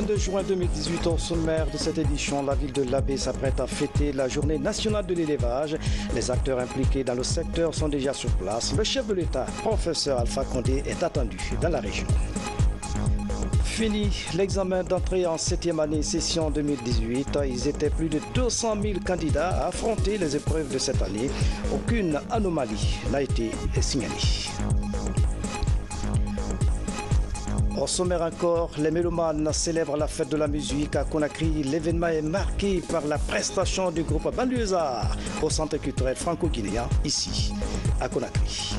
22 juin 2018, au sommaire de cette édition, la ville de Labé s'apprête à fêter la journée nationale de l'élevage. Les acteurs impliqués dans le secteur sont déjà sur place. Le chef de l'État, professeur Alpha Condé, est attendu dans la région. Fini l'examen d'entrée en 7e année session 2018. Ils étaient plus de 200 000 candidats à affronter les épreuves de cette année. Aucune anomalie n'a été signalée. Au sommaire encore, les mélomanes célèbrent la fête de la musique à Conakry. L'événement est marqué par la prestation du groupe Banlieusard au centre culturel franco-guinéen, ici, à Conakry.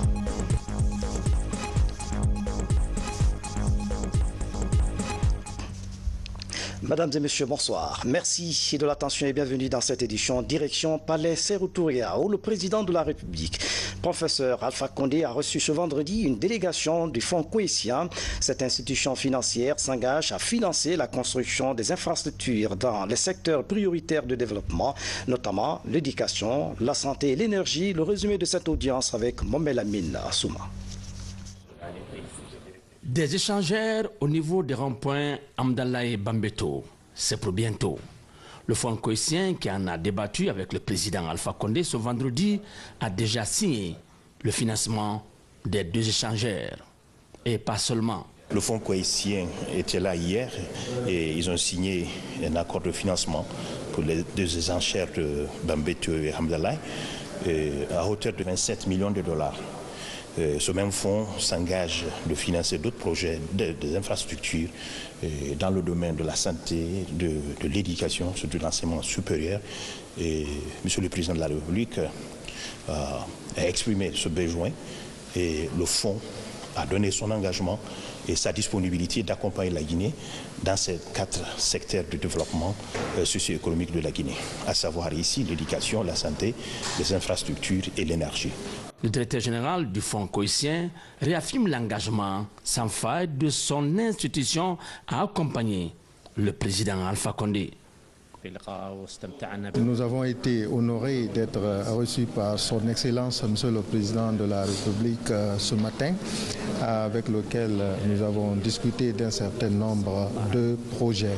Mesdames et messieurs, bonsoir. Merci de l'attention et bienvenue dans cette édition. Direction Palais Sékou Touré, où le président de la République, professeur Alpha Condé, a reçu ce vendredi une délégation du Fonds Cohésion. Cette institution financière s'engage à financer la construction des infrastructures dans les secteurs prioritaires de développement, notamment l'éducation, la santé et l'énergie. Le résumé de cette audience avec Momel Amin Assouma. Des échangeurs au niveau des ronds-points Amdallah et Bambeto, c'est pour bientôt. Le Fonds Cohésion, qui en a débattu avec le président Alpha Condé ce vendredi, a déjà signé le financement des deux échangeurs. Et pas seulement. Le Fonds Cohésion était là hier et ils ont signé un accord de financement pour les deux échangeurs de Bambeto et Amdallah à hauteur de 27 millions de dollars. Ce même fonds s'engage de financer d'autres projets, des infrastructures dans le domaine de la santé, de l'éducation, surtout de l'enseignement supérieur. Et Monsieur le Président de la République a exprimé ce besoin et le fonds a donné son engagement et sa disponibilité d'accompagner la Guinée dans ces 4 secteurs de développement socio-économique de la Guinée, à savoir ici l'éducation, la santé, les infrastructures et l'énergie. Le directeur général du Fonds Cohésion réaffirme l'engagement sans faille de son institution à accompagner le président Alpha Condé. Nous avons été honorés d'être reçus par son Excellence, Monsieur le Président de la République, ce matin, avec lequel nous avons discuté d'un certain nombre de projets.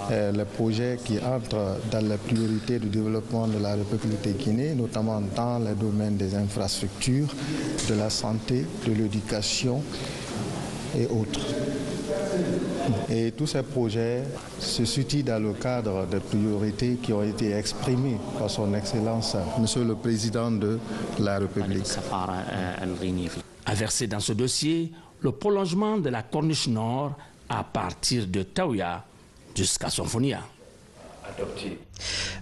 Les projets qui entrent dans les priorités du développement de la République de Guinée, notamment dans les domaines des infrastructures, de la santé, de l'éducation et autres. Et tous ces projets se situent dans le cadre des priorités qui ont été exprimées par son Excellence, Monsieur le Président de la République. A versé dans ce dossier le prolongement de la Corniche Nord à partir de Taouya jusqu'à Sonfonia.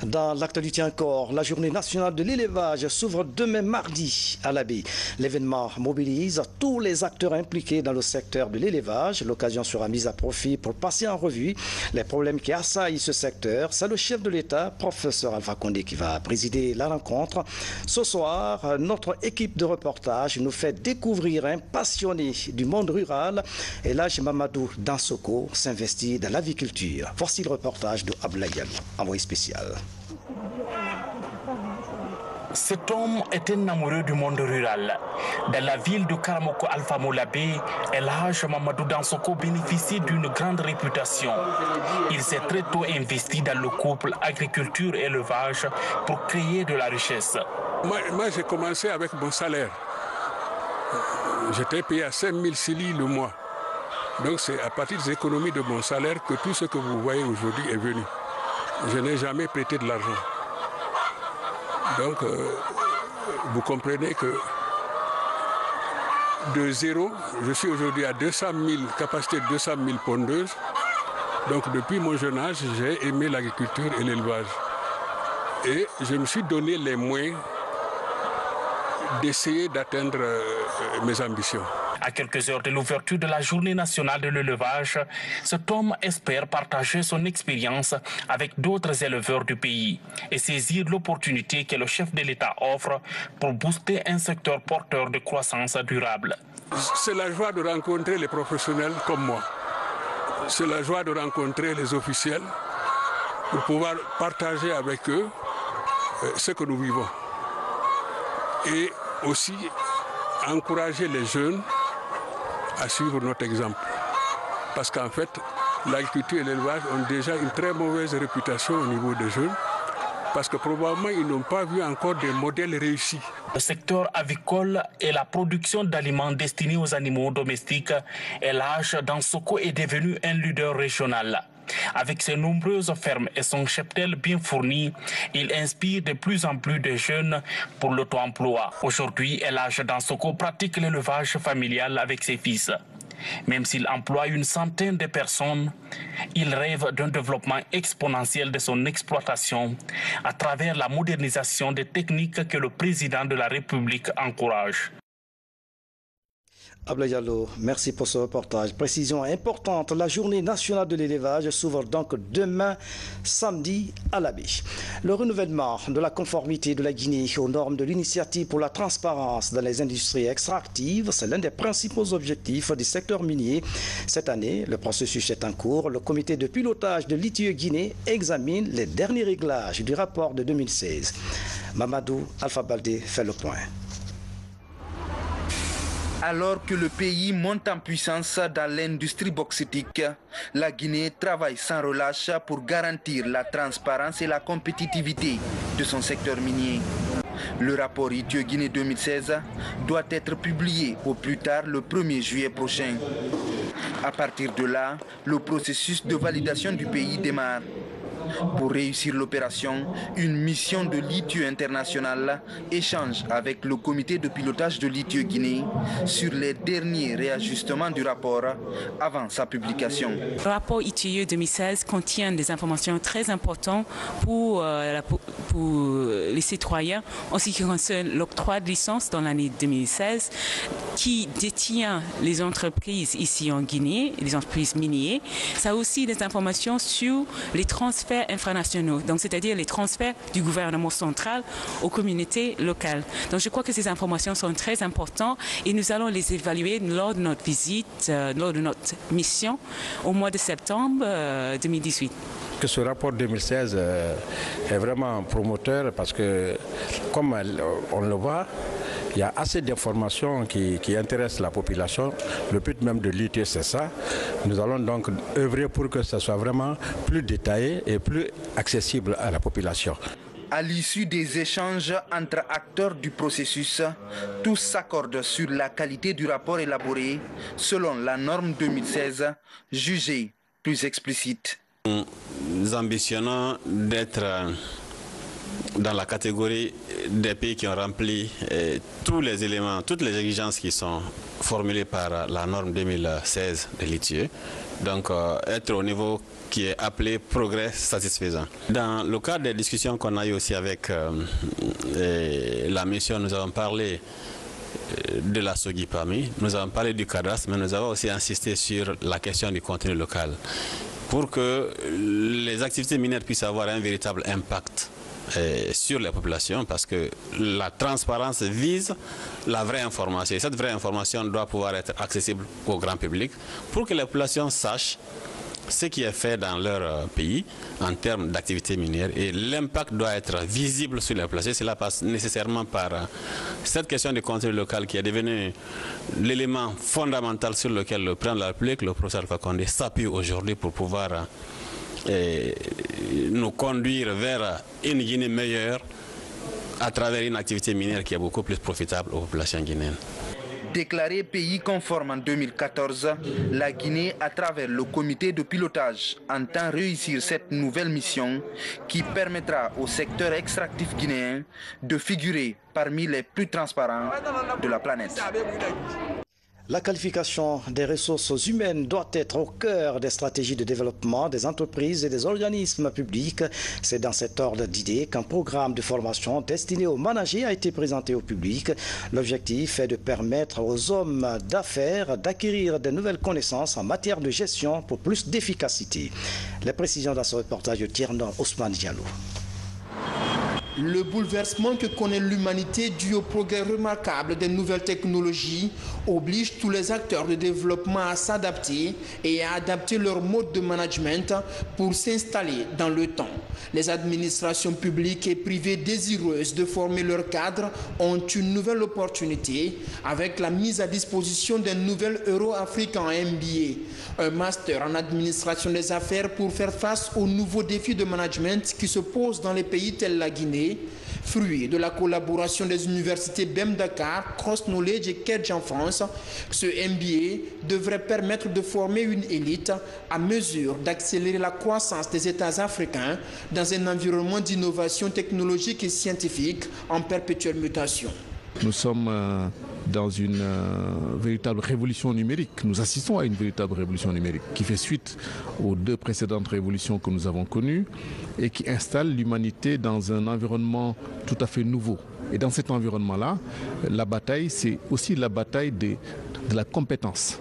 Dans l'actualité encore, la journée nationale de l'élevage s'ouvre demain mardi à Labé. L'événement mobilise tous les acteurs impliqués dans le secteur de l'élevage. L'occasion sera mise à profit pour passer en revue les problèmes qui assaillent ce secteur. C'est le chef de l'État, professeur Alpha Condé, qui va présider la rencontre. Ce soir, notre équipe de reportage nous fait découvrir un passionné du monde rural. Et là, Mamadou Dansoko s'investit dans l'aviculture. Voici le reportage de Abdoulaye Diallo, envoyé spécial. Cet homme est un amoureux du monde rural. Dans la ville de Karamoko Alpha Molabé, El Hadj Mamadou Dansoko bénéficie d'une grande réputation. Il s'est très tôt investi dans le couple agriculture-élevage pour créer de la richesse. Moi j'ai commencé avec mon salaire. J'étais payé à 5 000 célis le mois. Donc c'est à partir des économies de mon salaire que tout ce que vous voyez aujourd'hui est venu. Je n'ai jamais prêté de l'argent. Donc, vous comprenez que de zéro, je suis aujourd'hui à 200 000, capacité de 200 000 pondeuses. Donc, depuis mon jeune âge, j'ai aimé l'agriculture et l'élevage. Et je me suis donné les moyens d'essayer d'atteindre mes ambitions. À quelques heures de l'ouverture de la journée nationale de l'élevage, cet homme espère partager son expérience avec d'autres éleveurs du pays et saisir l'opportunité que le chef de l'État offre pour booster un secteur porteur de croissance durable. C'est la joie de rencontrer les professionnels comme moi. C'est la joie de rencontrer les officiels pour pouvoir partager avec eux ce que nous vivons. Et aussi encourager les jeunes à suivre notre exemple. Parce qu'en fait, l'agriculture et l'élevage ont déjà une très mauvaise réputation au niveau des jeunes, parce que probablement ils n'ont pas vu encore des modèles réussis. Le secteur avicole et la production d'aliments destinés aux animaux domestiques, LH Dansoko est devenu un leader régional. Avec ses nombreuses fermes et son cheptel bien fourni, il inspire de plus en plus de jeunes pour l'auto-emploi. Aujourd'hui, LH Dansoko pratique l'élevage familial avec ses fils. Même s'il emploie une centaine de personnes, il rêve d'un développement exponentiel de son exploitation à travers la modernisation des techniques que le président de la République encourage. Ablaye Diallo, merci pour ce reportage. Précision importante, la journée nationale de l'élevage s'ouvre donc demain, samedi, à la baie. Le renouvellement de la conformité de la Guinée aux normes de l'initiative pour la transparence dans les industries extractives, c'est l'un des principaux objectifs du secteur minier. Cette année, le processus est en cours. Le comité de pilotage de l'ITIE Guinée examine les derniers réglages du rapport de 2016. Mamadou Alpha Baldé fait le point. Alors que le pays monte en puissance dans l'industrie bauxitique, la Guinée travaille sans relâche pour garantir la transparence et la compétitivité de son secteur minier. Le rapport ITIE Guinée 2016 doit être publié au plus tard le 1er juillet prochain. À partir de là, le processus de validation du pays démarre. Pour réussir l'opération, une mission de l'ITIE international échange avec le comité de pilotage de l'ITIE Guinée sur les derniers réajustements du rapport avant sa publication. Le rapport ITIE 2016 contient des informations très importantes pour les citoyens en ce qui concerne l'octroi de licence dans l'année 2016 qui détient les entreprises ici en Guinée, les entreprises minières. Ça a aussi des informations sur les transferts infranationaux, donc c'est-à-dire les transferts du gouvernement central aux communautés locales. Donc je crois que ces informations sont très importantes et nous allons les évaluer lors de notre visite, lors de notre mission au mois de septembre 2018. Que ce rapport 2016 est vraiment promoteur parce que, comme on le voit, il y a assez d'informations qui intéressent la population. Le but même de l'ITIE, c'est ça. Nous allons donc œuvrer pour que ce soit vraiment plus détaillé et plus accessible à la population. À l'issue des échanges entre acteurs du processus, tous s'accordent sur la qualité du rapport élaboré selon la norme 2016, jugée plus explicite. Nous ambitionnons d'être dans la catégorie des pays qui ont rempli tous les éléments, toutes les exigences qui sont formulées par la norme 2016 de l'ITIE. Donc être au niveau qui est appelé progrès satisfaisant. Dans le cadre des discussions qu'on a eues aussi avec la mission, nous avons parlé de la SOGIPAMI, nous avons parlé du cadastre, mais nous avons aussi insisté sur la question du contenu local pour que les activités minières puissent avoir un véritable impact sur les populations, parce que la transparence vise la vraie information et cette vraie information doit pouvoir être accessible au grand public pour que les populations sachent ce qui est fait dans leur pays en termes d'activité minière, et l'impact doit être visible sur les populations. Cela passe nécessairement par cette question du contenu local qui est devenu l'élément fondamental sur lequel le président de la République, le professeur Alpha Condé, s'appuie aujourd'hui pour pouvoir nous conduire vers une Guinée meilleure à travers une activité minière qui est beaucoup plus profitable aux populations guinéennes. Déclarée pays conforme en 2014, la Guinée, à travers le comité de pilotage, entend réussir cette nouvelle mission qui permettra au secteur extractif guinéen de figurer parmi les plus transparents de la planète. La qualification des ressources humaines doit être au cœur des stratégies de développement des entreprises et des organismes publics. C'est dans cet ordre d'idées qu'un programme de formation destiné aux managers a été présenté au public. L'objectif est de permettre aux hommes d'affaires d'acquérir de nouvelles connaissances en matière de gestion pour plus d'efficacité. Les précisions dans ce reportage de Tierno Ousmane Diallo. Le bouleversement que connaît l'humanité dû au progrès remarquable des nouvelles technologies oblige tous les acteurs de développement à s'adapter et à adapter leur mode de management pour s'installer dans le temps. Les administrations publiques et privées désireuses de former leurs cadres ont une nouvelle opportunité avec la mise à disposition d'un nouvel Euro-Africain MBA, un master en administration des affaires pour faire face aux nouveaux défis de management qui se posent dans les pays tels la Guinée, fruit de la collaboration des universités BEM Dakar, Cross Knowledge et Kedge en France. Ce MBA devrait permettre de former une élite à mesure d'accélérer la croissance des États africains dans un environnement d'innovation technologique et scientifique en perpétuelle mutation. Nous sommes dans une véritable révolution numérique. Nous assistons à une véritable révolution numérique qui fait suite aux 2 précédentes révolutions que nous avons connues et qui installe l'humanité dans un environnement tout à fait nouveau. Et dans cet environnement-là, la bataille, c'est aussi la bataille de la compétence.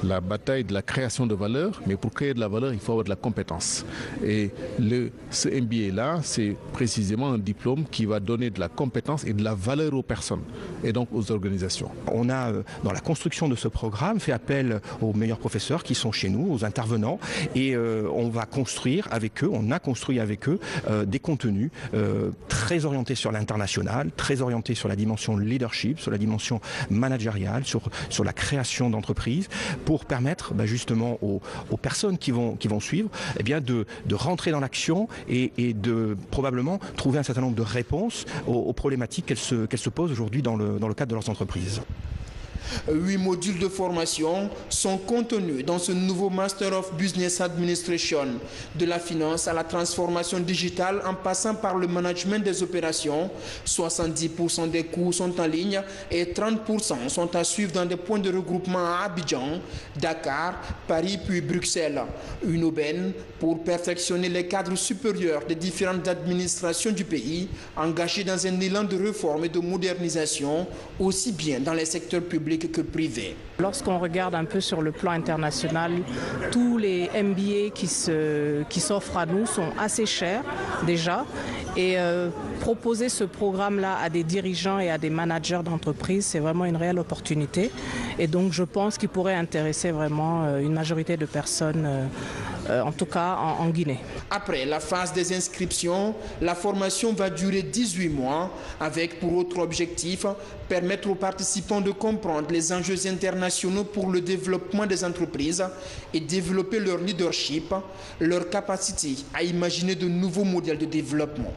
La bataille de la création de valeur, mais pour créer de la valeur, il faut avoir de la compétence. Et ce MBA-là, c'est précisément un diplôme qui va donner de la compétence et de la valeur aux personnes et donc aux organisations. On a, dans la construction de ce programme, fait appel aux meilleurs professeurs qui sont chez nous, aux intervenants, et on va construire avec eux, on a construit avec eux des contenus très orientés sur l'international, très orientés sur la dimension leadership, sur la dimension managériale, sur la création d'entreprises, pour permettre justement aux personnes qui vont suivre de rentrer dans l'action et de probablement trouver un certain nombre de réponses aux problématiques qu'elles se posent aujourd'hui dans le cadre de leurs entreprises. 8 modules de formation sont contenus dans ce nouveau Master of Business Administration, de la finance à la transformation digitale en passant par le management des opérations. 70% des cours sont en ligne et 30% sont à suivre dans des points de regroupement à Abidjan, Dakar, Paris puis Bruxelles. Une aubaine pour perfectionner les cadres supérieurs des différentes administrations du pays, engagés dans un élan de réforme et de modernisation, aussi bien dans les secteurs publics que privé. Lorsqu'on regarde un peu sur le plan international, tous les MBA qui s'offrent à nous sont assez chers déjà. Et proposer ce programme-là à des dirigeants et à des managers d'entreprise, c'est vraiment une réelle opportunité. Et donc je pense qu'il pourrait intéresser vraiment une majorité de personnes, en tout cas en Guinée. Après la phase des inscriptions, la formation va durer 18 mois avec pour autre objectif permettre aux participants de comprendre les enjeux internationaux pour le développement des entreprises et développer leur leadership, leur capacité à imaginer de nouveaux modèles de développement.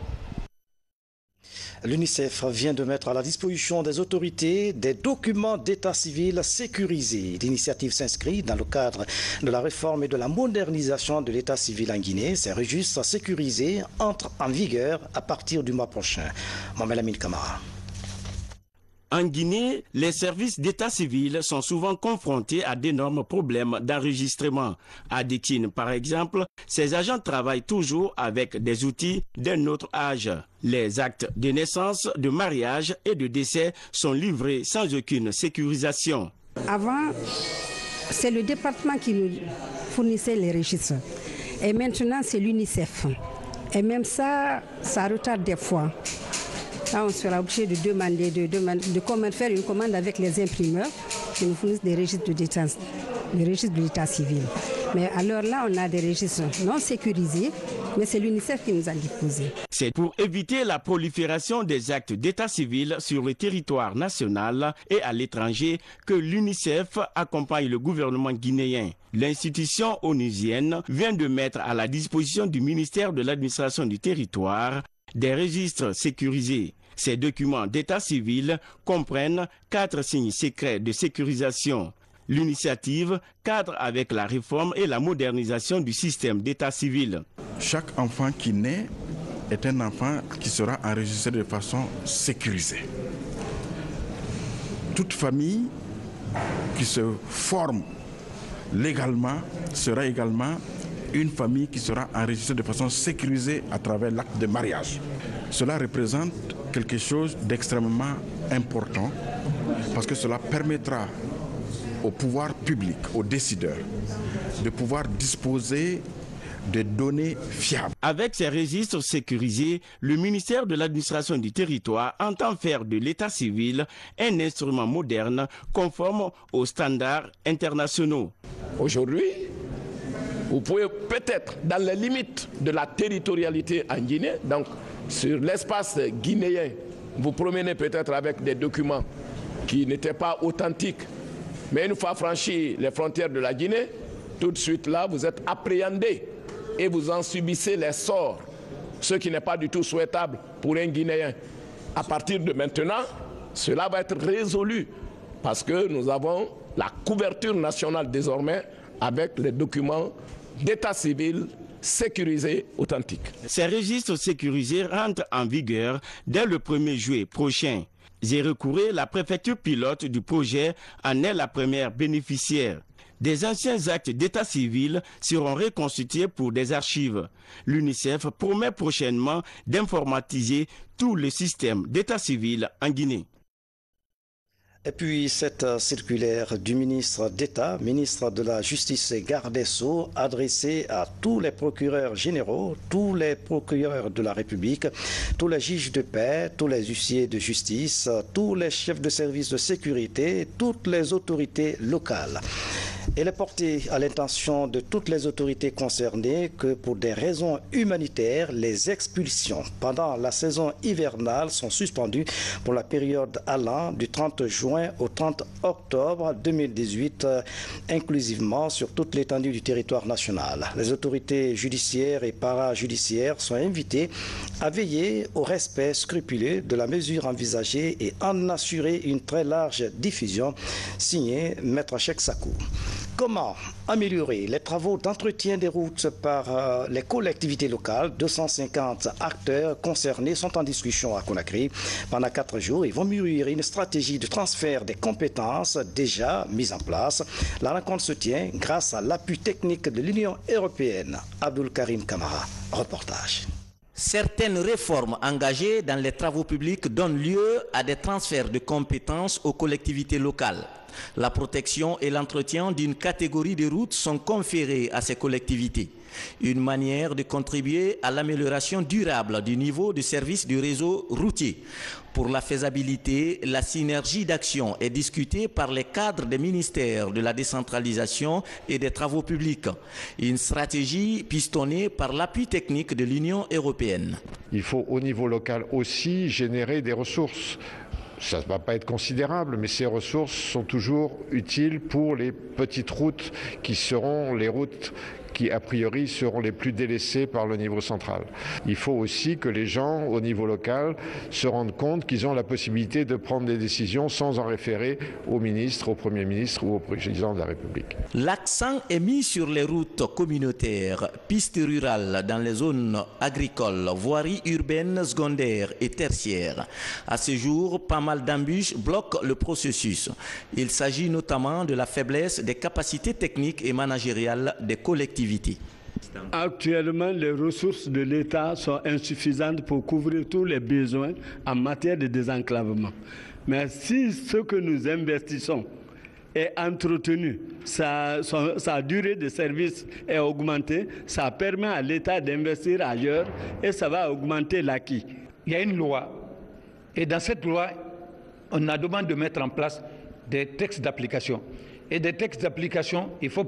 L'UNICEF vient de mettre à la disposition des autorités des documents d'état civil sécurisés. L'initiative s'inscrit dans le cadre de la réforme et de la modernisation de l'état civil en Guinée. Ces registres sécurisés entrent en vigueur à partir du mois prochain. Mohamed Lamine Kamara. En Guinée, les services d'état civil sont souvent confrontés à d'énormes problèmes d'enregistrement. À Détine, par exemple, ces agents travaillent toujours avec des outils d'un autre âge. Les actes de naissance, de mariage et de décès sont livrés sans aucune sécurisation. Avant, c'est le département qui nous fournissait les registres. Et maintenant, c'est l'UNICEF. Et même ça retarde des fois. Là, on sera obligé de demander, faire une commande avec les imprimeurs qui nous fournissent des registres de l'état civil. Mais alors là, on a des registres non sécurisés, mais c'est l'UNICEF qui nous a déposé. C'est pour éviter la prolifération des actes d'état civil sur le territoire national et à l'étranger que l'UNICEF accompagne le gouvernement guinéen. L'institution onusienne vient de mettre à la disposition du ministère de l'administration du territoire des registres sécurisés. Ces documents d'état civil comprennent 4 signes secrets de sécurisation. L'initiative cadre avec la réforme et la modernisation du système d'état civil. Chaque enfant qui naît est un enfant qui sera enregistré de façon sécurisée. Toute famille qui se forme légalement sera également une famille qui sera enregistrée de façon sécurisée à travers l'acte de mariage. Cela représente quelque chose d'extrêmement important parce que cela permettra au pouvoir public, aux décideurs, de pouvoir disposer de données fiables. Avec ces registres sécurisés, le ministère de l'administration du territoire entend faire de l'état civil un instrument moderne conforme aux standards internationaux. Aujourd'hui, vous pouvez peut-être, dans les limites de la territorialité en Guinée, donc sur l'espace guinéen, vous promenez peut-être avec des documents qui n'étaient pas authentiques. Mais une fois franchi les frontières de la Guinée, tout de suite là, vous êtes appréhendé et vous en subissez les sorts, ce qui n'est pas du tout souhaitable pour un Guinéen. À partir de maintenant, cela va être résolu parce que nous avons la couverture nationale désormais avec les documents d'état civil sécurisés authentiques. Ces registres sécurisés rentrent en vigueur dès le 1er juillet prochain. Zérekouré, la préfecture pilote du projet, en est la première bénéficiaire. Des anciens actes d'état civil seront reconstitués pour des archives. L'UNICEF promet prochainement d'informatiser tout le système d'état civil en Guinée. Et puis cette circulaire du ministre d'État, ministre de la Justice et garde des Sceaux, adressée à tous les procureurs généraux, tous les procureurs de la République, tous les juges de paix, tous les huissiers de justice, tous les chefs de service de sécurité, toutes les autorités locales. Elle est portée à l'intention de toutes les autorités concernées que pour des raisons humanitaires, les expulsions pendant la saison hivernale sont suspendues pour la période allant du 30 juin au 30 octobre 2018, inclusivement sur toute l'étendue du territoire national. Les autorités judiciaires et parajudiciaires sont invitées à veiller au respect scrupuleux de la mesure envisagée et en assurer une très large diffusion. Signé Maître Cheikh Sakou. Comment améliorer les travaux d'entretien des routes par les collectivités locales? 250 acteurs concernés sont en discussion à Conakry. Pendant 4 jours, ils vont mûrir une stratégie de transfert des compétences déjà mise en place. La rencontre se tient grâce à l'appui technique de l'Union européenne. Abdul Karim Kamara, reportage. Certaines réformes engagées dans les travaux publics donnent lieu à des transferts de compétences aux collectivités locales. La protection et l'entretien d'une catégorie de routes sont conférés à ces collectivités. Une manière de contribuer à l'amélioration durable du niveau de service du réseau routier. Pour la faisabilité, la synergie d'action est discutée par les cadres des ministères de la décentralisation et des travaux publics. Une stratégie pistonnée par l'appui technique de l'Union européenne. Il faut au niveau local aussi générer des ressources. Ça ne va pas être considérable, mais ces ressources sont toujours utiles pour les petites routes qui seront les routes qui, a priori, seront les plus délaissées par le niveau central. Il faut aussi que les gens, au niveau local, se rendent compte qu'ils ont la possibilité de prendre des décisions sans en référer au ministre, au Premier ministre ou au Président de la République. L'accent est mis sur les routes communautaires, pistes rurales dans les zones agricoles, voiries urbaines, secondaires et tertiaires. À ce jour, pas mal d'embûches bloquent le processus. Il s'agit notamment de la faiblesse des capacités techniques et managériales des collectivités. Actuellement, les ressources de l'État sont insuffisantes pour couvrir tous les besoins en matière de désenclavement. Mais si ce que nous investissons est entretenu, sa durée de service est augmentée, ça permet à l'État d'investir ailleurs et ça va augmenter l'acquis. Il y a une loi et dans cette loi, on a demandé de mettre en place des textes d'application. Et des textes d'application, il faut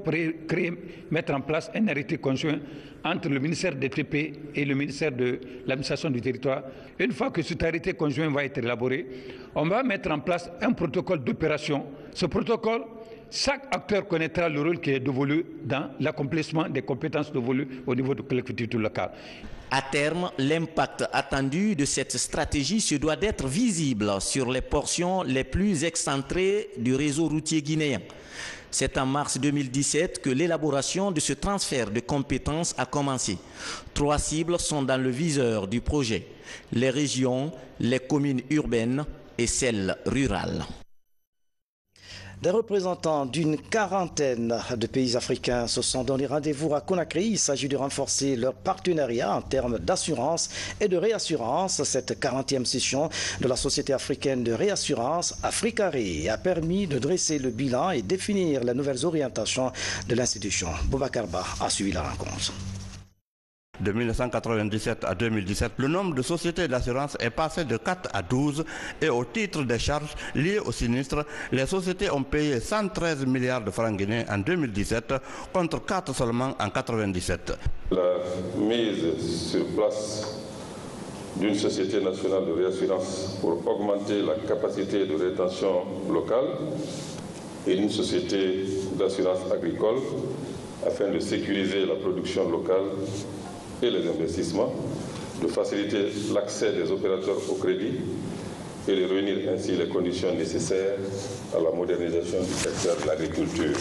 mettre en place un arrêté conjoint entre le ministère des TP et le ministère de l'administration du territoire. Une fois que cet arrêté conjoint va être élaboré, on va mettre en place un protocole d'opération. Ce protocole, chaque acteur connaîtra le rôle qui est dévolu dans l'accomplissement des compétences dévolues au niveau de collectivité locale. À terme, l'impact attendu de cette stratégie se doit d'être visible sur les portions les plus excentrées du réseau routier guinéen. C'est en mars 2017 que l'élaboration de ce transfert de compétences a commencé. 3 cibles sont dans le viseur du projet: les régions, les communes urbaines et celles rurales. Des représentants d'une quarantaine de pays africains se sont donné rendez-vous à Conakry. Il s'agit de renforcer leur partenariat en termes d'assurance et de réassurance. Cette 40e session de la Société africaine de réassurance, Africaré, a permis de dresser le bilan et définir les nouvelles orientations de l'institution. Boubacar Ba a suivi la rencontre. De 1997 à 2017, le nombre de sociétés d'assurance est passé de 4 à 12 et au titre des charges liées au sinistre, les sociétés ont payé 113 milliards de francs guinéens en 2017 contre 4 seulement en 1997. La mise sur place d'une société nationale de réassurance pour augmenter la capacité de rétention locale et d'une société d'assurance agricole afin de sécuriser la production locale et les investissements, de faciliter l'accès des opérateurs au crédit et de réunir ainsi les conditions nécessaires à la modernisation du secteur de l'agriculture.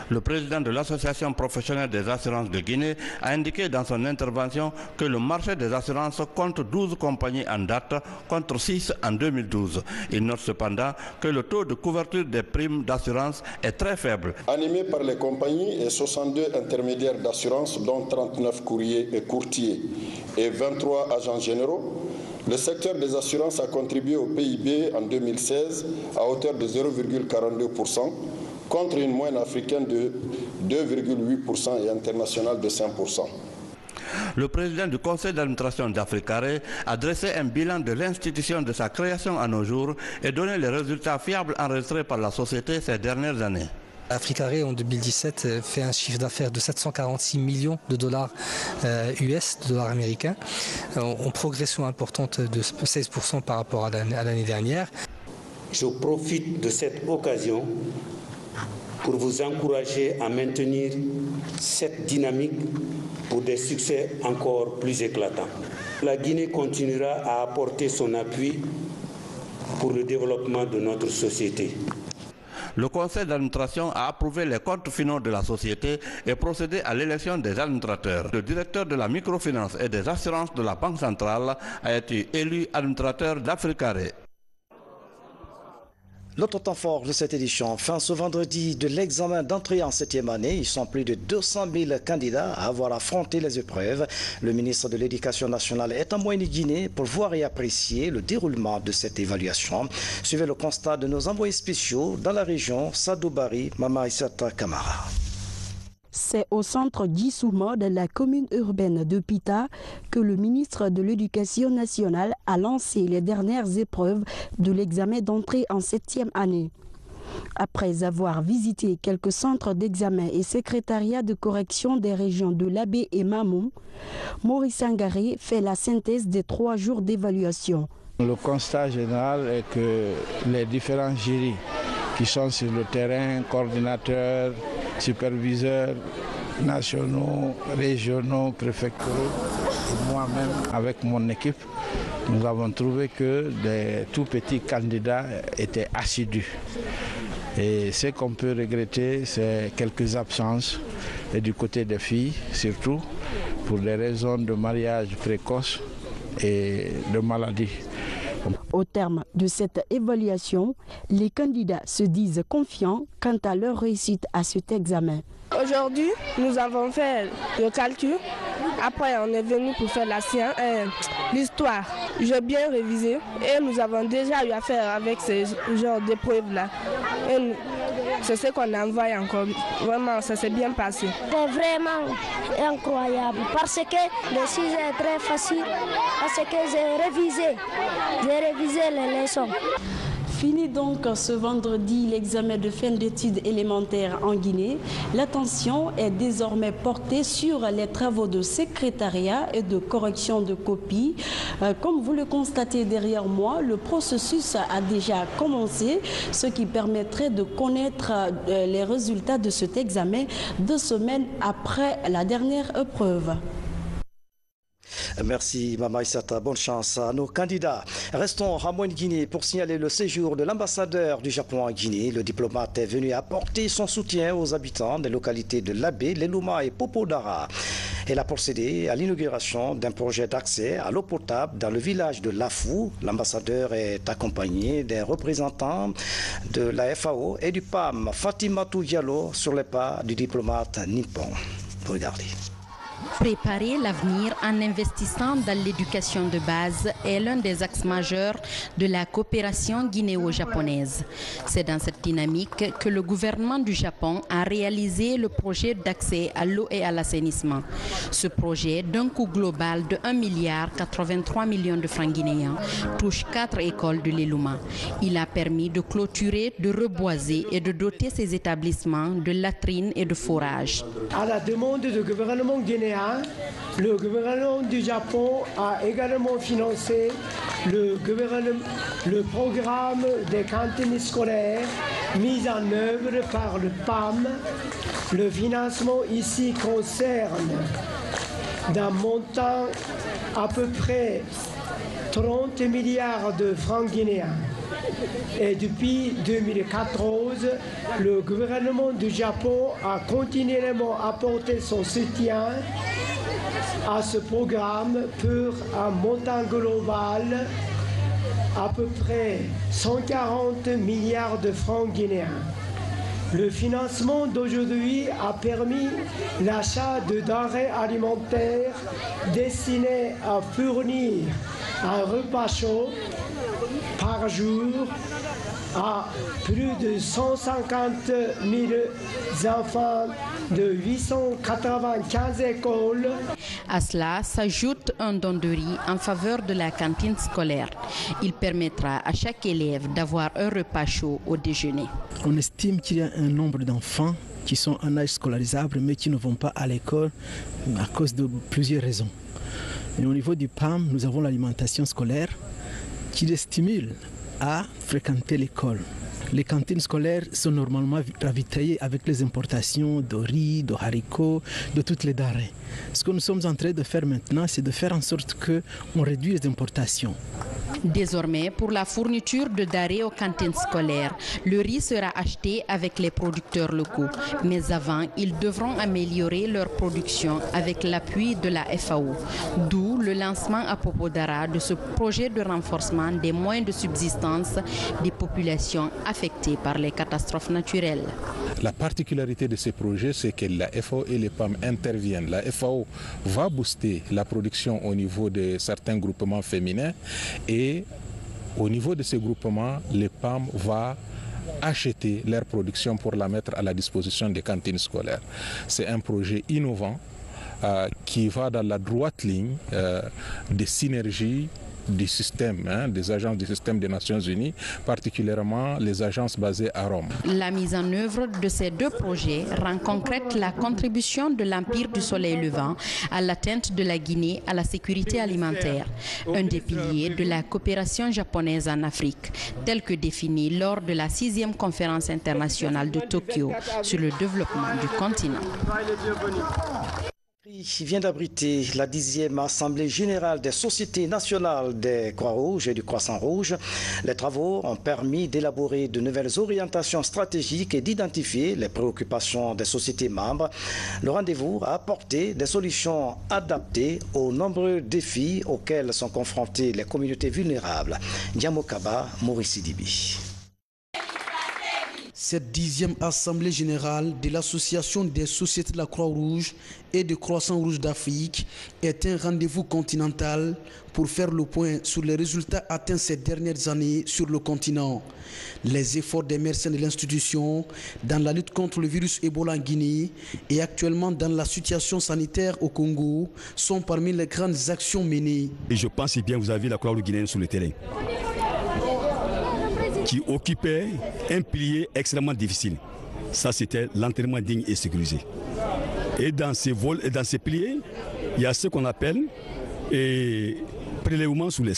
Le président de l'Association professionnelle des assurances de Guinée a indiqué dans son intervention que le marché des assurances compte 12 compagnies en date contre 6 en 2012. Il note cependant que le taux de couverture des primes d'assurance est très faible. Animé par les compagnies et 62 intermédiaires d'assurance, dont 39 courriers et courtiers et 23 agents généraux, le secteur des assurances a contribué au PIB en 2016 à hauteur de 0,42%, contre une moyenne africaine de 2,8% et internationale de 5%. Le président du conseil d'administration d'Africaré a dressé un bilan de l'institution de sa création à nos jours et donné les résultats fiables enregistrés par la société ces dernières années. Africaré en 2017 fait un chiffre d'affaires de 746 millions de dollars US, de dollars américains, en progression importante de 16% par rapport à l'année dernière. Je profite de cette occasion pour vous encourager à maintenir cette dynamique pour des succès encore plus éclatants. La Guinée continuera à apporter son appui pour le développement de notre société. Le conseil d'administration a approuvé les comptes finaux de la société et procédé à l'élection des administrateurs. Le directeur de la microfinance et des assurances de la Banque centrale a été élu administrateur d'Africaré. L'autre temps fort de cette édition, fin ce vendredi de l'examen d'entrée en 7e année. Ils sont plus de 200 000 candidats à avoir affronté les épreuves. Le ministre de l'Éducation nationale est en Moyenne-Guinée pour voir et apprécier le déroulement de cette évaluation. Suivez le constat de nos envoyés spéciaux dans la région, Sadou Bari, Mama Issata Kamara. C'est au centre d'Issouma, de la commune urbaine de Pita, que le ministre de l'Éducation nationale a lancé les dernières épreuves de l'examen d'entrée en 7e année. Après avoir visité quelques centres d'examen et secrétariats de correction des régions de Labé et Mamou, Maurice Sangaré fait la synthèse des 3 jours d'évaluation. Le constat général est que les différents jurys qui sont sur le terrain, coordinateurs, superviseurs nationaux, régionaux, préfectoraux, moi-même avec mon équipe, nous avons trouvé que des tout petits candidats étaient assidus. Et ce qu'on peut regretter, c'est quelques absences, et du côté des filles surtout, pour des raisons de mariage précoce et de maladie. Au terme de cette évaluation, les candidats se disent confiants quant à leur réussite à cet examen. Aujourd'hui, nous avons fait le calcul. Après, on est venu pour faire la science, l'histoire. J'ai bien révisé et nous avons déjà eu affaire avec ce genre d'épreuves-là. C'est ce qu'on a envoyé encore. Vraiment, ça s'est bien passé. C'est vraiment incroyable parce que le sujet est très facile, parce que j'ai révisé les leçons. Fini donc ce vendredi l'examen de fin d'études élémentaires en Guinée. L'attention est désormais portée sur les travaux de secrétariat et de correction de copies. Comme vous le constatez derrière moi, le processus a déjà commencé, ce qui permettrait de connaître les résultats de cet examen 2 semaines après la dernière épreuve. Merci Mama Issata, bonne chance à nos candidats. Restons à Moyenne-Guinée pour signaler le séjour de l'ambassadeur du Japon en Guinée. Le diplomate est venu apporter son soutien aux habitants des localités de Labé, Leluma et Popodara. Elle a procédé à l'inauguration d'un projet d'accès à l'eau potable dans le village de Lafou. L'ambassadeur est accompagné d'un représentant de la FAO et du PAM, Fatimatou Diallo, sur les pas du diplomate nippon. Regardez. Préparer l'avenir en investissant dans l'éducation de base est l'un des axes majeurs de la coopération guinéo-japonaise. C'est dans cette dynamique que le gouvernement du Japon a réalisé le projet d'accès à l'eau et à l'assainissement. Ce projet, d'un coût global de 1,83 milliard de francs guinéens, touche 4 écoles de l'Eluma. Il a permis de clôturer, de reboiser et de doter ces établissements de latrines et de forages. À la demande du gouvernement guinéen, le gouvernement du Japon a également financé le programme des cantines scolaires mis en œuvre par le PAM. Le financement ici concerne d'un montant à peu près 30 milliards de francs guinéens. Et depuis 2014, le gouvernement du Japon a continuellement apporté son soutien à ce programme pour un montant global à peu près 140 milliards de francs guinéens. Le financement d'aujourd'hui a permis l'achat de denrées alimentaires destinées à fournir un repas chaud par jour à plus de 150 000 enfants de 895 écoles. À cela s'ajoute un don de riz en faveur de la cantine scolaire. Il permettra à chaque élève d'avoir un repas chaud au déjeuner. On estime qu'il y a un nombre d'enfants qui sont en âge scolarisable mais qui ne vont pas à l'école à cause de plusieurs raisons. Et au niveau du PAM, nous avons l'alimentation scolaire qui les stimule à fréquenter l'école. Les cantines scolaires sont normalement ravitaillées avec les importations de riz, de haricots, de toutes les denrées. Ce que nous sommes en train de faire maintenant, c'est de faire en sorte qu'on réduise les importations. Désormais, pour la fourniture de denrées aux cantines scolaires, le riz sera acheté avec les producteurs locaux. Mais avant, ils devront améliorer leur production avec l'appui de la FAO. D'où le lancement à Popodara de ce projet de renforcement des moyens de subsistance des populations affectées par les catastrophes naturelles. La particularité de ces projets, c'est que la FAO et les PAM interviennent. La FAO va booster la production au niveau de certains groupements féminins et au niveau de ces groupements, les PAM vont acheter leur production pour la mettre à la disposition des cantines scolaires. C'est un projet innovant qui va dans la droite ligne des synergies du système, des agences du système des Nations Unies, particulièrement les agences basées à Rome. La mise en œuvre de ces deux projets rend concrète la contribution de l'Empire du Soleil Levant à l'atteinte de la Guinée à la sécurité alimentaire, un des piliers de la coopération japonaise en Afrique, tel que défini lors de la 6e conférence internationale de Tokyo sur le développement du continent. Vient d'abriter la 10e Assemblée générale des sociétés nationales des Croix-Rouges et du Croissant-Rouge. Les travaux ont permis d'élaborer de nouvelles orientations stratégiques et d'identifier les préoccupations des sociétés membres. Le rendez-vous a apporté des solutions adaptées aux nombreux défis auxquels sont confrontées les communautés vulnérables. Ndiamokaba, Maurice Sidibi. Cette 10e Assemblée générale de l'Association des sociétés de la Croix-Rouge et du Croissant-Rouge d'Afrique est un rendez-vous continental pour faire le point sur les résultats atteints ces dernières années sur le continent. Les efforts des mercenaires de l'institution dans la lutte contre le virus Ebola en Guinée et actuellement dans la situation sanitaire au Congo sont parmi les grandes actions menées. Et je pense bien vous avez la Croix-Rouge guinéenne sur le terrain, qui occupait un pilier extrêmement difficile. Ça, c'était l'entraînement digne et sécurisé. Et dans ces vols et dans ces piliers, il y a ce qu'on appelle prélèvement sur les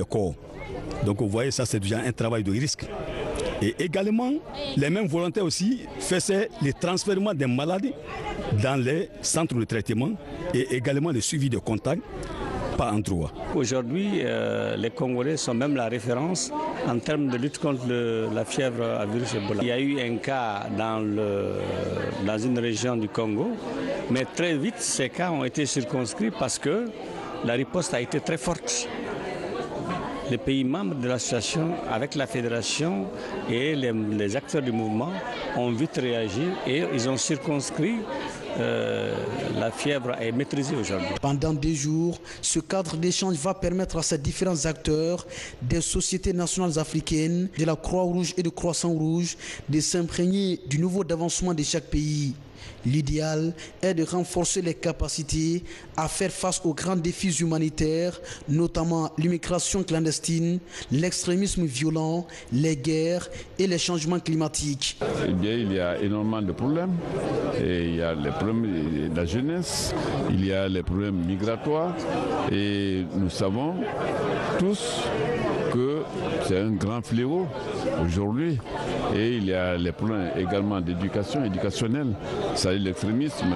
corps. Donc vous voyez, ça c'est déjà un travail de risque. Et également, les mêmes volontaires aussi faisaient le transfert des malades dans les centres de traitement et également le suivi de contact. Aujourd'hui, les Congolais sont même la référence en termes de lutte contre la fièvre à virus Ebola. Il y a eu un cas dans une région du Congo, mais très vite, ces cas ont été circonscrits parce que la riposte a été très forte. Les pays membres de l'association, avec la fédération et les acteurs du mouvement, ont vite réagi et ils ont circonscrit la fièvre est maîtrisée aujourd'hui. Pendant 2 jours, ce cadre d'échange va permettre à ces différents acteurs des sociétés nationales africaines, de la Croix-Rouge et de Croissant-Rouge de s'imprégner du niveau d'avancement de chaque pays. L'idéal est de renforcer les capacités à faire face aux grands défis humanitaires, notamment l'immigration clandestine, l'extrémisme violent, les guerres et les changements climatiques. Eh bien, il y a énormément de problèmes. Et il y a les problèmes de la jeunesse, il y a les problèmes migratoires et nous savons tous que c'est un grand fléau aujourd'hui. Et il y a les problèmes également d'éducation, éducationnelle, c'est-à-dire l'extrémisme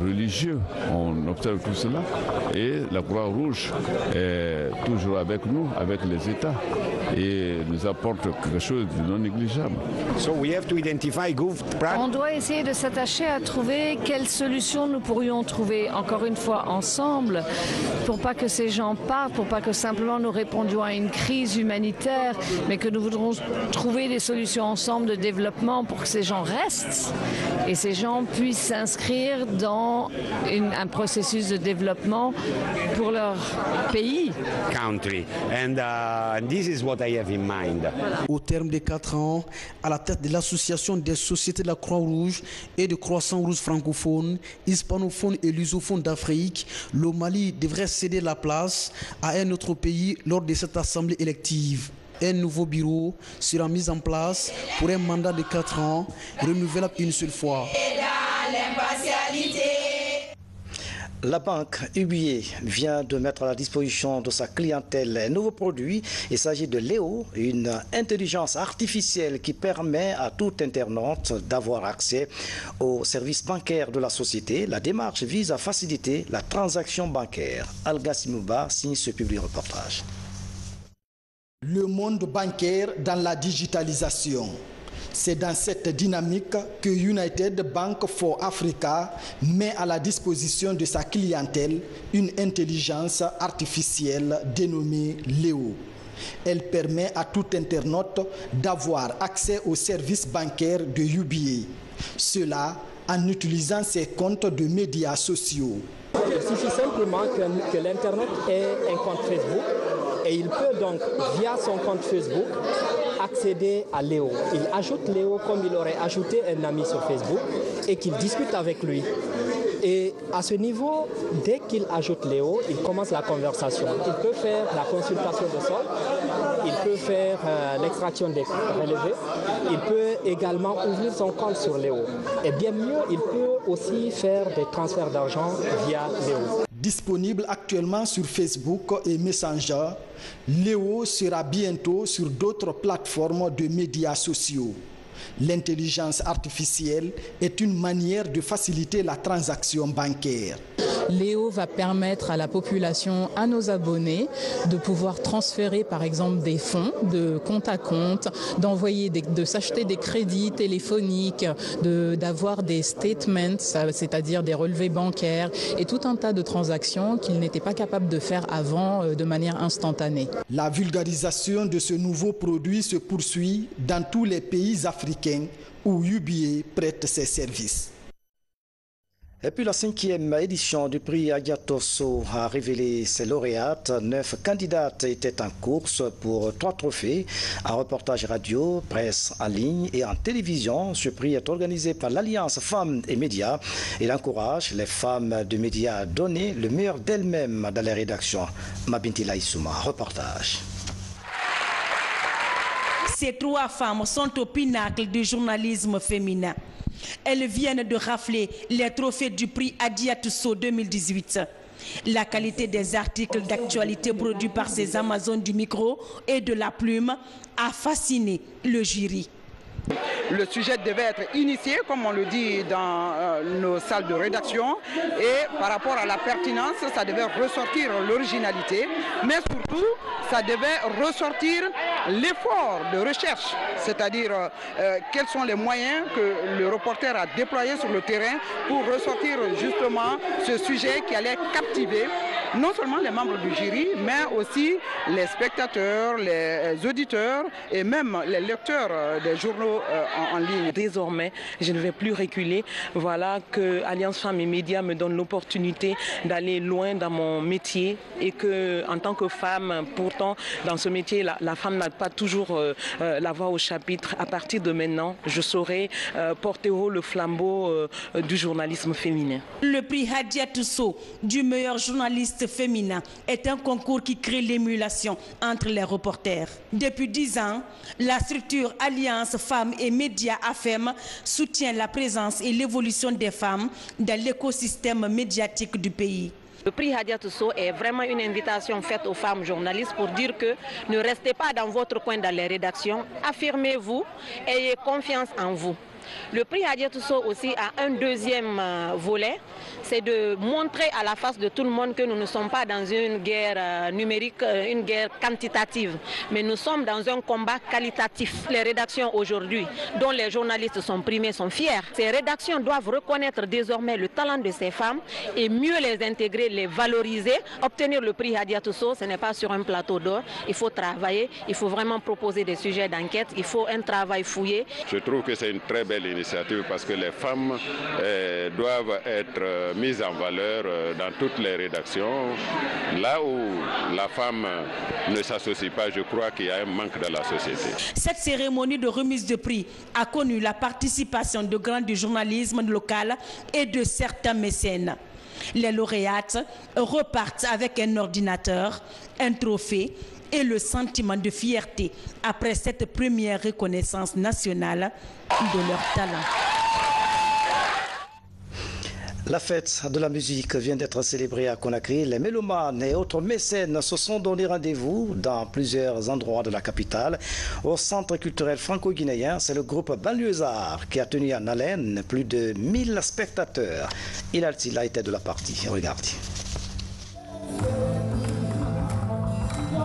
religieux. On observe tout cela. Et la Croix-Rouge est toujours avec nous, avec les États, et nous apporte quelque chose de non négligeable. On doit essayer de s'attacher à trouver quelles solutions nous pourrions trouver, encore une fois, ensemble, pour pas que ces gens partent, pour pas que simplement nous répondions à une crise humanitaire, mais que nous voudrons trouver des solutions ensemble de développement pour que ces gens restent et ces gens puissent s'inscrire dans un processus de développement pour leur pays. Au terme de 4 ans, à la tête de l'association des sociétés de la Croix-Rouge et de Croissant-Rouge francophone, hispanophone et lusophone d'Afrique, le Mali devrait céder la place à un autre pays lors de cette assemblée élective. Un nouveau bureau sera mis en place pour un mandat de 4 ans, renouvelable une seule fois. La banque UBA vient de mettre à la disposition de sa clientèle un nouveau produit. Il s'agit de Léo, une intelligence artificielle qui permet à tout internaute d'avoir accès aux services bancaires de la société. La démarche vise à faciliter la transaction bancaire. Alga Simouba signe ce public reportage. Le monde bancaire dans la digitalisation. C'est dans cette dynamique que United Bank for Africa met à la disposition de sa clientèle une intelligence artificielle dénommée Léo. Elle permet à tout internaute d'avoir accès aux services bancaires de UBA. Cela en utilisant ses comptes de médias sociaux. Il suffit simplement que l'Internet ait un compte Facebook et il peut donc, via son compte Facebook, accéder à Léo. Il ajoute Léo comme il aurait ajouté un ami sur Facebook et qu'il discute avec lui. Et à ce niveau, dès qu'il ajoute Léo, il commence la conversation. Il peut faire la consultation de sol, il peut faire l'extraction des relevés, il peut également ouvrir son compte sur Léo. Et bien mieux, il peut aussi faire des transferts d'argent via Léo. Disponible actuellement sur Facebook et Messenger, Léo sera bientôt sur d'autres plateformes de médias sociaux. L'intelligence artificielle est une manière de faciliter la transaction bancaire. Léo va permettre à la population, à nos abonnés, de pouvoir transférer par exemple des fonds de compte à compte, de s'acheter des crédits téléphoniques, d'avoir des statements, c'est-à-dire des relevés bancaires et tout un tas de transactions qu'ils n'étaient pas capables de faire avant de manière instantanée. La vulgarisation de ce nouveau produit se poursuit dans tous les pays africains où UBA prête ses services. Et puis la 5e édition du prix Agiatoso a révélé ses lauréates. 9 candidates étaient en course pour 3 trophées. Un reportage radio, presse en ligne et en télévision. Ce prix est organisé par l'Alliance Femmes et Médias. Il encourage les femmes de médias à donner le meilleur d'elles-mêmes dans les rédactions. Mabinti Laïsouma, reportage. Ces 3 femmes sont au pinacle du journalisme féminin. Elles viennent de rafler les trophées du prix Adiatuso 2018. La qualité des articles d'actualité produits par ces Amazones du micro et de la plume a fasciné le jury. Le sujet devait être initié, comme on le dit dans nos salles de rédaction, et par rapport à la pertinence, ça devait ressortir l'originalité, mais surtout, ça devait ressortir l'effort de recherche, c'est-à-dire quels sont les moyens que le reporter a déployés sur le terrain pour ressortir justement ce sujet qui allait captiver non seulement les membres du jury, mais aussi les spectateurs, les auditeurs et même les lecteurs des journaux en ligne. Désormais, je ne vais plus reculer. Voilà que Alliance Femmes et Médias me donne l'opportunité d'aller loin dans mon métier et que, en tant que femme, pourtant, dans ce métier, la femme n'a pas toujours la voix au chapitre. À partir de maintenant, je saurai porter haut le flambeau du journalisme féminin. Le prix Hadiatou Sow du meilleur journaliste féminin est un concours qui crée l'émulation entre les reporters. Depuis 10 ans, la structure Alliance Femmes et Médias AFEM soutient la présence et l'évolution des femmes dans l'écosystème médiatique du pays. Le prix Hadiatou Sow est vraiment une invitation faite aux femmes journalistes pour dire que ne restez pas dans votre coin dans les rédactions, affirmez-vous, ayez confiance en vous. Le prix Hadiatou Sow aussi a un deuxième volet, c'est de montrer à la face de tout le monde que nous ne sommes pas dans une guerre numérique, une guerre quantitative, mais nous sommes dans un combat qualitatif. Les rédactions aujourd'hui, dont les journalistes sont primés, sont fiers. Ces rédactions doivent reconnaître désormais le talent de ces femmes et mieux les intégrer, les valoriser. Obtenir le prix Hadiatou Sow, ce n'est pas sur un plateau d'or, il faut travailler, il faut vraiment proposer des sujets d'enquête, il faut un travail fouillé. Je trouve que c'est une très belle initiative parce que les femmes doivent être mises en valeur dans toutes les rédactions. Là où la femme ne s'associe pas, je crois qu'il y a un manque dans la société. Cette cérémonie de remise de prix a connu la participation de grands du journalisme local et de certains mécènes. Les lauréates repartent avec un ordinateur, un trophée et le sentiment de fierté après cette première reconnaissance nationale de leur talent. La fête de la musique vient d'être célébrée à Conakry. Les mélomanes et autres mécènes se sont donné rendez-vous dans plusieurs endroits de la capitale. Au centre culturel franco-guinéen, c'est le groupe Banlieusards qui a tenu en haleine plus de 1000 spectateurs. Il a été de la partie. Regardez.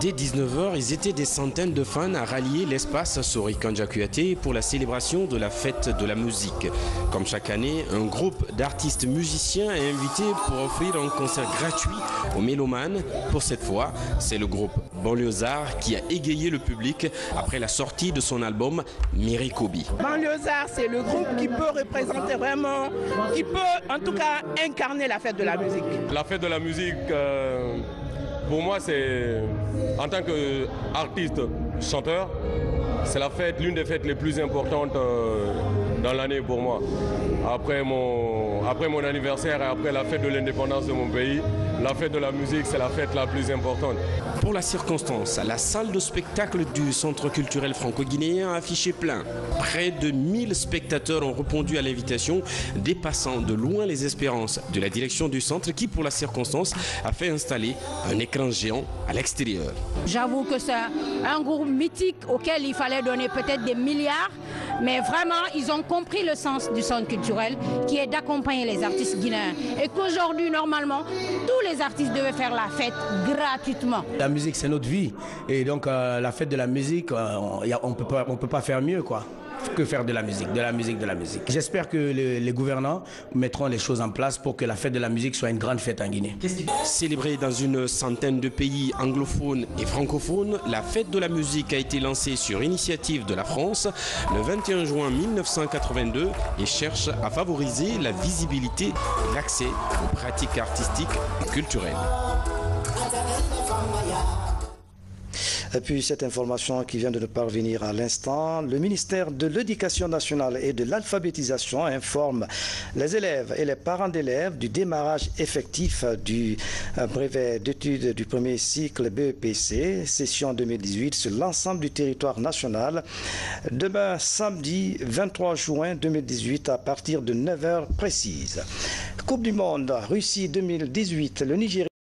Dès 19h, ils étaient des centaines de fans à rallier l'espace Sori Kanja Kouyaté pour la célébration de la fête de la musique. Comme chaque année, un groupe d'artistes musiciens est invité pour offrir un concert gratuit aux mélomanes. Pour cette fois, c'est le groupe Banlieusards qui a égayé le public après la sortie de son album Merikobi. Banlieusards, c'est le groupe qui peut représenter vraiment, qui peut en tout cas incarner la fête de la musique. La fête de la musique... Pour moi, c'est en tant qu'artiste, chanteur, c'est l'une des fêtes les plus importantes dans l'année pour moi. Après mon anniversaire et après la fête de l'indépendance de mon pays, la fête de la musique, c'est la fête la plus importante. Pour la circonstance, la salle de spectacle du Centre culturel franco-guinéen a affiché plein. Près de 1000 spectateurs ont répondu à l'invitation, dépassant de loin les espérances de la direction du centre qui, pour la circonstance, a fait installer un écran géant à l'extérieur. J'avoue que c'est un groupe mythique auquel il fallait donner peut-être des milliards, mais vraiment, ils ont compris le sens du centre culturel qui est d'accompagner les artistes guinéens. Et qu'aujourd'hui, normalement, tous les artistes devaient faire la fête gratuitement. La musique, c'est notre vie. Et donc, la fête de la musique, on peut pas faire mieux, quoi. Que faire de la musique, de la musique, de la musique. J'espère que les gouvernants mettront les choses en place pour que la fête de la musique soit une grande fête en Guinée. Célébrée dans une centaine de pays anglophones et francophones, la fête de la musique a été lancée sur initiative de la France le 21 juin 1982 et cherche à favoriser la visibilité et l'accès aux pratiques artistiques et culturelles. Et puis cette information qui vient de nous parvenir à l'instant, le ministère de l'Éducation nationale et de l'alphabétisation informe les élèves et les parents d'élèves du démarrage effectif du brevet d'études du premier cycle BEPC, session 2018 sur l'ensemble du territoire national. Demain, samedi 23 juin 2018 à partir de 9h précises. Coupe du monde Russie 2018, le Nigeria